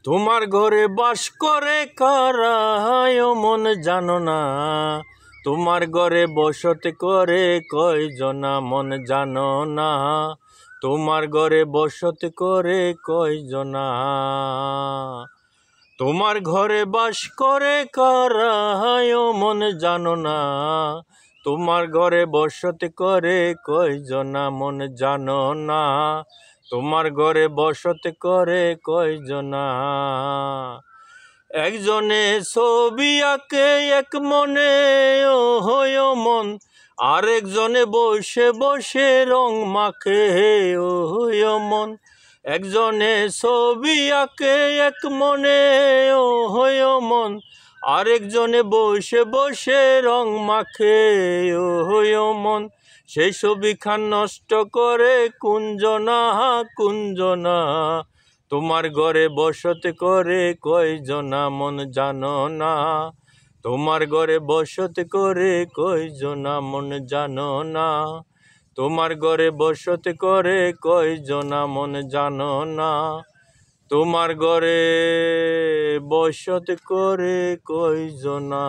তোমার ঘরে বাস করে কারা ও মন জানো না। তোমার ঘরে বসতি করে কয়জনা মন জানো না। তোমার ঘরে বসতি করে কয়জনা। তোমার ঘরে বাস করে কারা ও মন জানো না। তোমার ঘরে বসতি করে কয়জনা মন জানো না। তোমার ঘরে বসতি করে কয়জনা। একজনে ছবি আঁকে এক মনে ও হয় মন, আরেকজনে বসে বসে রং মাখে ও হয় মন। একজনে ছবি আঁকে এক মনে ও হয় মন, আরেকজনে বসে বসে রং মাখে ও হয় মন। সেই ছবিখান নষ্ট করে কুঞ্জনা কুঞ্জনা। তোমার ঘরে বসতি করে কয়জনা মন জানো না। তোমার ঘরে বসতি করে কয়জনা মন জানো না। তোমার ঘরে বসতি করে কয়জনা মন জানো না। তোমার ঘরে বসতি করে কয়জনা।